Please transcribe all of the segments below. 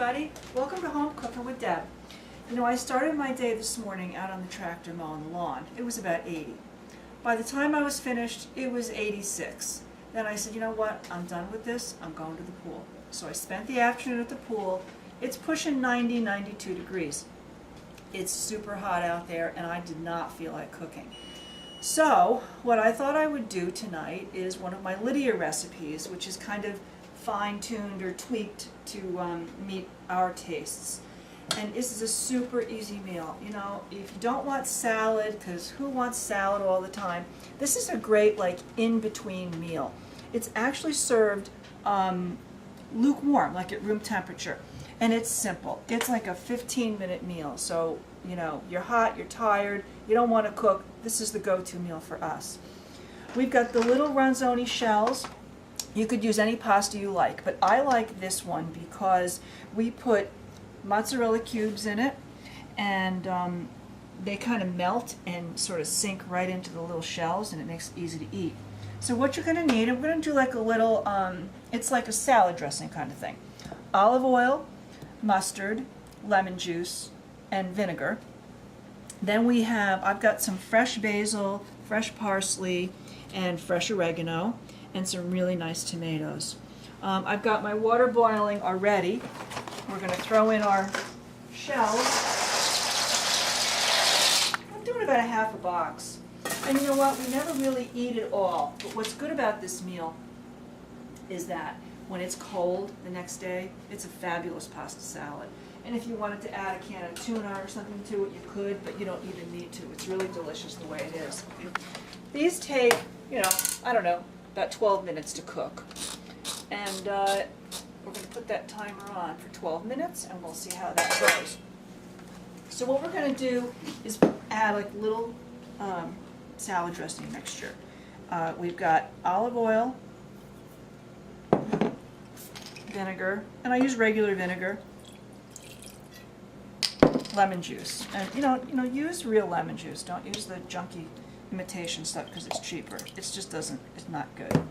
everybody. Welcome to Home Cooking with Deb. You know, I started my day this morning out on the tractor mowing the lawn. It was about 80. By the time I was finished, it was 86. Then I said, you know what, I'm done with this, I'm going to the pool. So I spent the afternoon at the pool. It's pushing 90, 92 degrees. It's super hot out there and I did not feel like cooking. So what I thought I would do tonight is one of my Lydia recipes, which is kind of fine-tuned or tweaked to meet our tastes. And this is a super easy meal. You know, if you don't want salad, because who wants salad all the time, this is a great like in-between meal. It's actually served lukewarm, like at room temperature. And it's simple. It's like a 15-minute meal. So, you know, you're hot, you're tired, you don't want to cook. This is the go-to meal for us. We've got the little ronzoni shells. You could use any pasta you like, but I like this one because we put mozzarella cubes in it, and they kind of melt and sort of sink right into the little shells, and it makes it easy to eat. So what you're going to need, I'm going to do like a little, it's like a salad dressing kind of thing. Olive oil, mustard, lemon juice, and vinegar. Then we have, I've got some fresh basil, fresh parsley, and fresh oregano, and some really nice tomatoes. I've got my water boiling already. We're going to throw in our shells. I'm doing about a half a box. And you know what? We never really eat it all. But what's good about this meal is that when it's cold the next day, it's a fabulous pasta salad. And if you wanted to add a can of tuna or something to it, you could, but you don't even need to. It's really delicious the way it is. These take, you know, I don't know, about 12 minutes to cook. And we're going to put that timer on for 12 minutes and we'll see how that goes. So what we're going to do is add like little salad dressing mixture. We've got olive oil, vinegar, and I use regular vinegar, lemon juice. And you know, use real lemon juice. Don't use the junky imitation stuff because it's cheaper. It just doesn't, it's not good.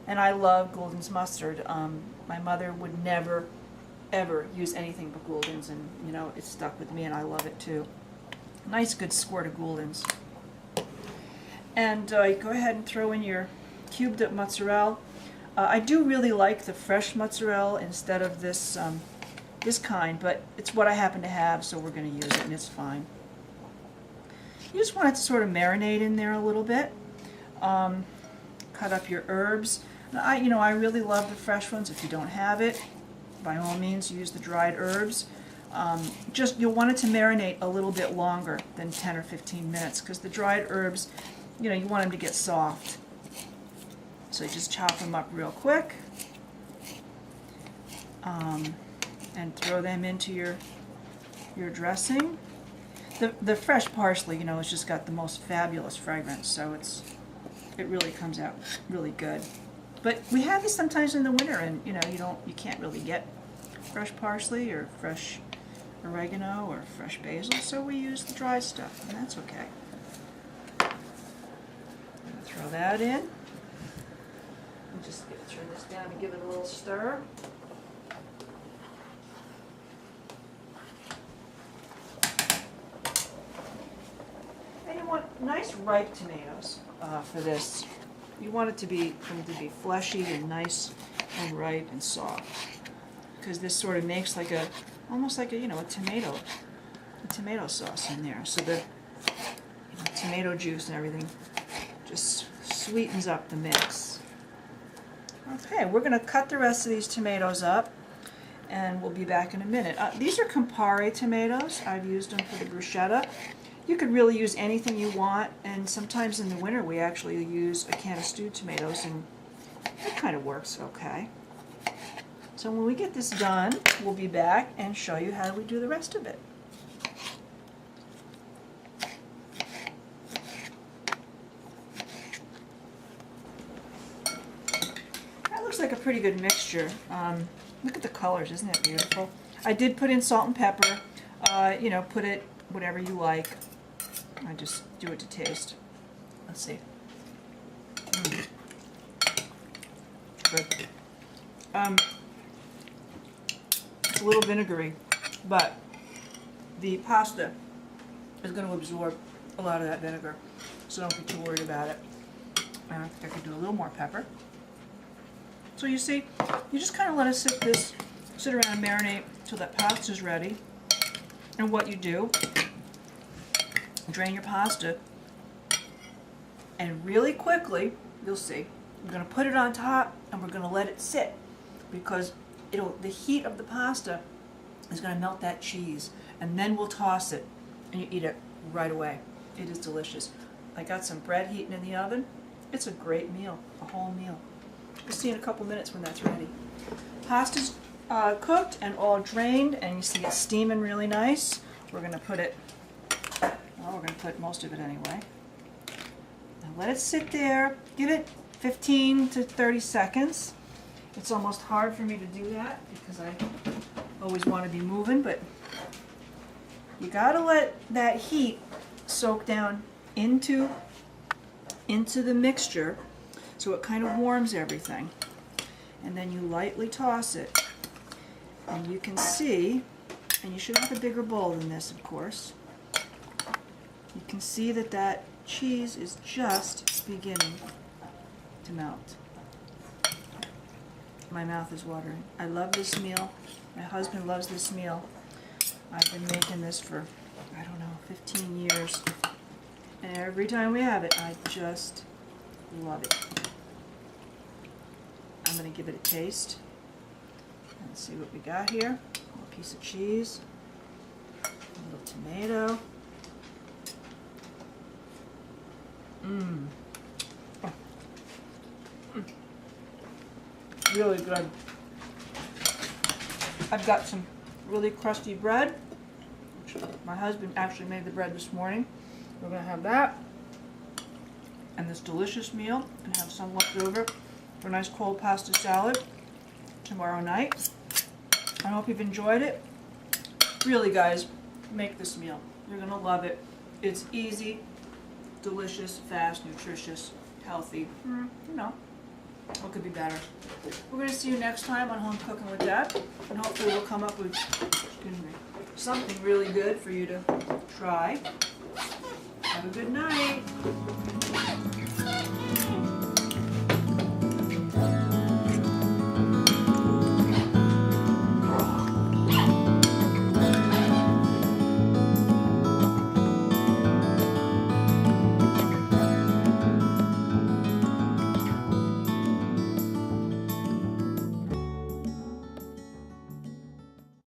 And I love Gulden's mustard. My mother would never, ever use anything but Gulden's, and you know, it's stuck with me and I love it too. Nice good squirt of Gulden's. And you go ahead and throw in your cubed up mozzarella. I do really like the fresh mozzarella instead of this, this kind, but it's what I happen to have, so we're going to use it and it's fine. You just want it to sort of marinate in there a little bit. Cut up your herbs. I really love the fresh ones. If you don't have it, by all means use the dried herbs. You'll want it to marinate a little bit longer than 10 or 15 minutes because the dried herbs, you know, you want them to get soft. So you just chop them up real quick and throw them into your dressing. The fresh parsley, you know, it's just got the most fabulous fragrance, so it really comes out really good. But we have these sometimes in the winter, and you know, you can't really get fresh parsley or fresh oregano or fresh basil, so we use the dry stuff, and that's okay. I'm gonna throw that in. And just turn this down and give it a little stir. Nice ripe tomatoes for this. You want it to be fleshy and nice and ripe and soft, because this sort of makes like almost like a tomato sauce in there. So the tomato juice and everything just sweetens up the mix. Okay, we're going to cut the rest of these tomatoes up, and we'll be back in a minute. These are Campari tomatoes. I've used them for the bruschetta. You could really use anything you want, and sometimes in the winter we actually use a can of stewed tomatoes, and that kind of works okay. So when we get this done, we'll be back and show you how we do the rest of it. That looks like a pretty good mixture. Look at the colors, isn't that beautiful? I did put in salt and pepper. You know, put it whatever you like. I just do it to taste. Let's see. Good. a little vinegary, but the pasta is going to absorb a lot of that vinegar, so don't be too worried about it. I think I could do a little more pepper. So you see, you just kind of let it sit around and marinate till that pasta's ready. And what you do, drain your pasta, and really quickly, you'll see, we're going to put it on top and we're going to let it sit, because the heat of the pasta is going to melt that cheese, and then we'll toss it and you eat it right away. It is delicious. I got some bread heating in the oven. It's a great meal, a whole meal. We'll see in a couple minutes when that's ready. Pasta's cooked and all drained, and you see it steaming really nice. We're going to put it, well, we're going to put most of it anyway. Now let it sit there. Give it 15 to 30 seconds. It's almost hard for me to do that because I always want to be moving, but you got to let that heat soak down into the mixture so it kind of warms everything. And then you lightly toss it. And you can see, and you should have a bigger bowl than this, of course. You can see that that cheese is just beginning to melt. My mouth is watering. I love this meal. My husband loves this meal. I've been making this for, I don't know, 15 years. And every time we have it, I just love it. I'm going to give it a taste. Let's see what we got here. A little piece of cheese, a little tomato. Oh. Really good. I've got some really crusty bread. My husband actually made the bread this morning. We're going to have that and this delicious meal, and have some left over for a nice cold pasta salad tomorrow night. I hope you've enjoyed it. Really, guys, make this meal. You're going to love it. It's easy, delicious, fast, nutritious, healthy. You know, what could be better? We're going to see you next time on Home Cooking with Deb, and hopefully we'll come up with something really good for you to try. Have a good night.